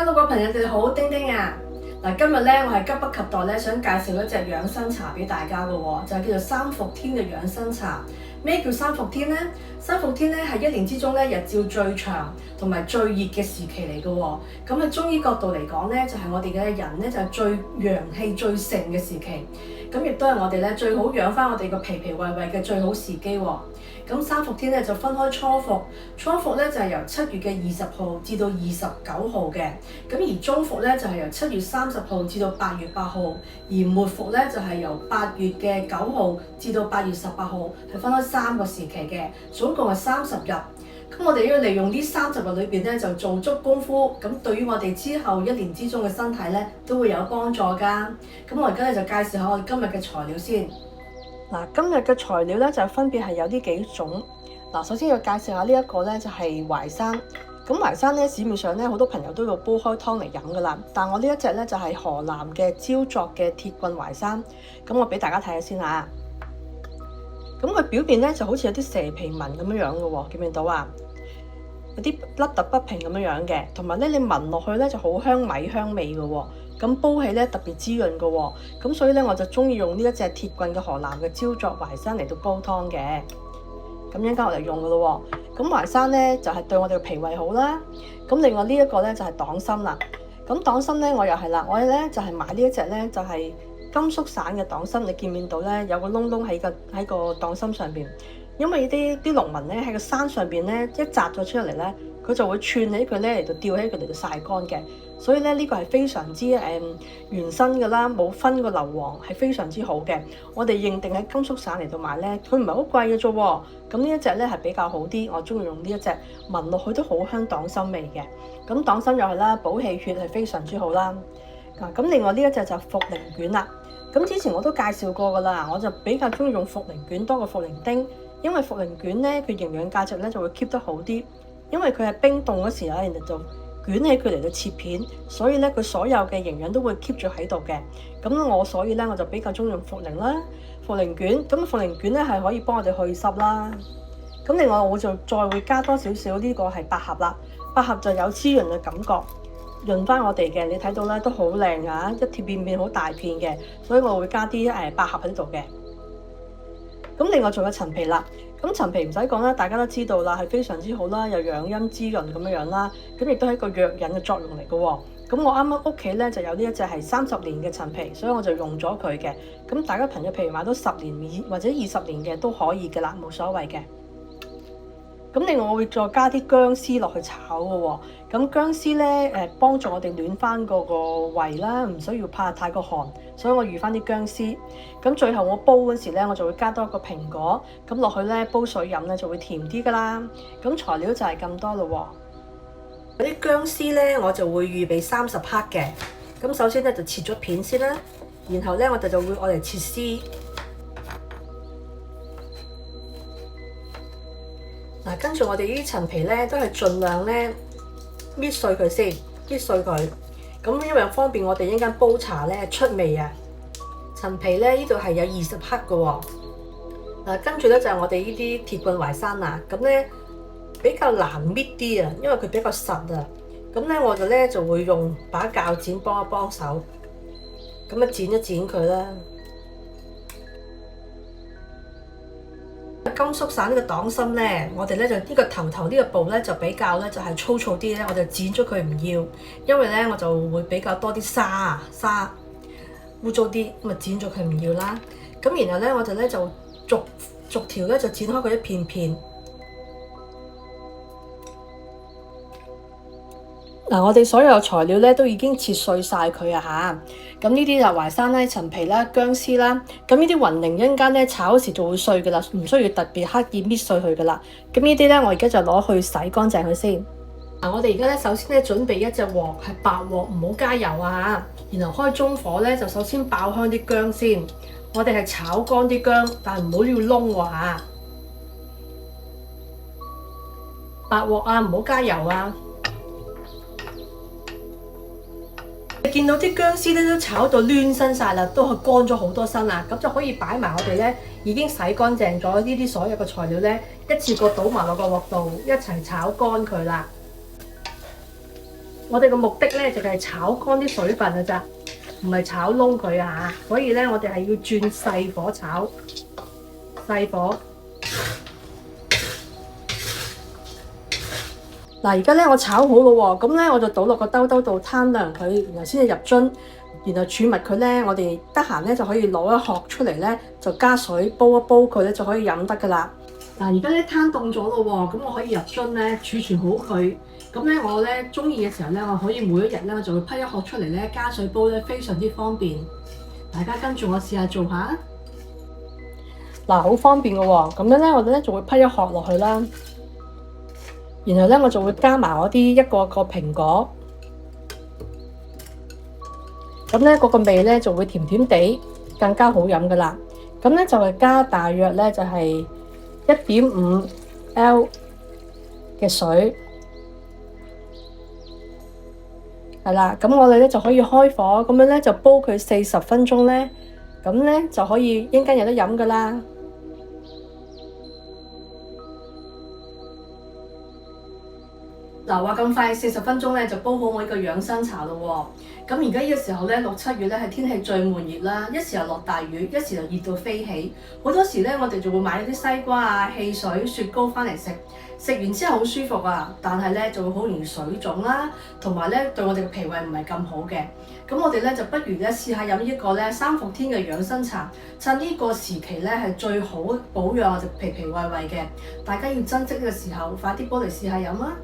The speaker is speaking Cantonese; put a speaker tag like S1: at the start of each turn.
S1: Hello， 各位朋友，你哋好，丁丁啊！嗱，今日咧我係急不及待咧，想介紹一隻養生茶俾大家嘅喎，就係叫做三伏天嘅養生茶。咩叫三伏天咧？三伏天咧係一年之中咧日照最長同埋最熱嘅時期嚟嘅喎。咁喺中醫角度嚟講咧，就係我哋嘅人咧就係最陽氣最盛嘅時期。咁亦都係我哋咧最好養翻我哋個脾脾胃胃嘅最好時機喎。咁三伏天咧就分開初伏，初伏咧就係由7月嘅20號至到29號嘅，咁而中伏咧就係由7月30號至到8月8號，而末伏咧就係由8月嘅9號至到8月18號，係分開3個時期嘅，總共係30日。咁我哋要利用呢30日裏邊咧就做足功夫，咁對於我哋之後一年之中嘅身體咧都會有幫助㗎。咁我而家咧就介紹下我哋今日嘅材料先。嗱，今日嘅材料咧就分別係有呢幾種。嗱，首先要介紹下呢一個咧就係淮山。咁淮山咧市面上咧好多朋友都要煲開湯嚟飲噶啦，但我呢一隻咧就係河南嘅焦作嘅鐵棍淮山。咁我俾大家睇下先嚇。咁佢表面咧就好似有啲蛇皮紋咁樣樣嘅喎，見唔見到啊？有啲凹凸不平咁樣樣嘅，同埋咧你聞落去咧就好香米香味嘅喎。咁煲起咧特別滋潤嘅喎，咁所以咧我就中意用呢一隻鐵棍嘅河南嘅焦作淮山嚟到煲湯嘅。咁一陣間我嚟用嘅咯喎。咁淮山咧就係對我哋嘅脾胃好啦。咁另外呢一個咧就係黨參啦。咁黨參咧我又係啦，我咧就係買呢一隻咧就係甘肅省嘅黨參。你見唔見到咧有個窿窿喺個黨參上邊？因為啲農民咧喺個山上邊咧一摘咗出嚟咧，佢就會串起佢咧嚟到吊起佢嚟到曬乾嘅。所以咧呢個係非常之原生嘅啦，冇分個硫磺，係非常之好嘅。我哋認定喺甘肅省嚟到買咧，佢唔係好貴嘅啫喎。咁呢一隻咧係比較好啲，我中意用呢一隻，聞落去都好香黨參味嘅。咁黨參又係啦，補氣血係非常之好啦。咁另外呢一隻就係茯苓卷啦。咁之前我都介紹過噶啦，我就比較中意用茯苓卷多過茯苓丁，因為茯苓卷咧佢營養價值咧就會 keep 得好啲，因為佢係冰凍嗰時咧，人哋就捲起佢嚟到切片，所以咧佢所有嘅營養都會 keep 住喺度嘅。咁所以咧我就比較中意用茯苓啦，茯苓卷。咁茯苓卷咧係可以幫我哋去濕啦。咁另外我就再會加多少少呢個係百合啦，百合就有滋潤嘅感覺，潤翻我哋嘅。你睇到咧都好靚啊，一貼片好大片嘅，所以我會加啲百合喺度嘅。咁另外仲有陳皮啦。咁陳皮唔使講啦，大家都知道啦，係非常之好啦，又養陰滋潤咁樣啦。咁亦都係一個藥引嘅作用嚟嘅喎。咁我啱啱屋企咧就有呢一隻係30年嘅陳皮，所以我就用咗佢嘅。咁大家朋友譬如買到10年或者20年嘅都可以嘅啦，冇所謂嘅。咁另外我會再加啲薑絲落去炒嘅喎。咁薑絲咧幫助我哋暖翻個胃啦，唔需要怕太過寒，所以我預翻啲薑絲。咁最後我煲嗰時咧，我就會加多一個蘋果，咁落去咧煲水飲咧就會甜啲噶啦。咁材料就係咁多咯喎。嗰啲薑絲咧我就會預備30克嘅。咁首先咧就切咗片先啦，然後咧我哋就會愛嚟切絲。嗱，跟住我哋呢啲陳皮咧都係盡量咧搣碎佢先，搣碎佢。咁因為方便我哋一陣間煲茶咧出味啊。陳皮咧呢度係有20克嘅喎。嗱，跟住咧就係我哋呢啲鐵棍淮山啦。咁咧比較難搣啲啊，因為佢比較實啊。咁咧我哋咧就會用把鉸剪幫一幫手，咁啊剪一剪佢啦。甘肅省呢個黨參咧，我哋咧就呢個頭呢個部咧就比較咧就係粗糙啲咧，我就剪咗佢唔要，因為咧我就會比較多啲沙污糟啲，咁啊剪咗佢唔要啦。咁然後咧我哋咧就逐條咧就剪開佢一片片。嗱，我哋所有材料咧都已經切碎晒佢啊嚇。咁呢啲就淮山啦、陳皮啦、薑絲啦。咁呢啲雲寧一陣間咧炒嗰時就會碎噶啦，唔需要特別刻意搣碎佢噶啦。咁呢啲咧我而家就攞去洗乾淨佢先。嗱，我哋而家咧首先咧準備一隻鑊，係白鑊，唔好加油啊嚇。然後開中火咧就首先爆香啲薑先。我哋係炒乾啲薑，但係唔好要燶喎嚇。白鑊啊，唔好加油啊。見到啲薑絲咧都炒到攣身晒啦，都係乾咗好多身啦，咁就可以擺埋我哋咧已經洗乾淨咗呢啲所有嘅材料咧，一次過倒埋落個鑊度一齊炒乾佢啦。我哋嘅目的咧就係炒乾啲水分嘅咋，唔係炒燶佢啊。所以咧我哋係要轉細火炒，細火。嗱，而家咧我炒好咯喎，咁咧我就倒落個兜兜度攤涼佢，然後先至入樽，然後儲物佢咧。我哋得閒咧就可以攞一殼出嚟咧，就加水煲一煲佢咧就可以飲得噶啦。嗱，而家咧攤凍咗咯喎，咁我可以入樽咧儲存好佢。咁咧我咧中意嘅時候咧，我可以每一日咧我就會批一殼出嚟咧，加水煲咧，非常之方便。大家跟住我試下做下。嗱，好方便嘅喎，咁樣咧我哋咧就會批一殼落去啦。然後咧，我就會加埋我啲一個個蘋果，咁咧嗰個味咧就會甜甜地，更加好飲噶啦。咁咧就係加大約咧就係1.5L 嘅水，係啦。咁我哋咧就可以開火，咁樣咧就煲佢40分鐘咧，咁咧就可以應間有得飲噶啦。嗱，話咁快40分鐘咧就煲好我呢個養生茶咯喎。咁而家呢個時候咧6、7月咧係天氣最悶熱啦，一時又落大雨，一時又熱到飛起。好多時咧我哋就會買啲西瓜啊、汽水、雪糕翻嚟食，食完之後好舒服啊，但係咧就會好容易水腫啦，同埋咧對我哋嘅脾胃唔係咁好嘅。咁我哋咧就不如咧試下飲呢個咧3伏天嘅養生茶，趁呢個時期咧係最好保養我哋脾胃嘅。大家要珍惜呢個時候，快啲煲嚟試下飲啦！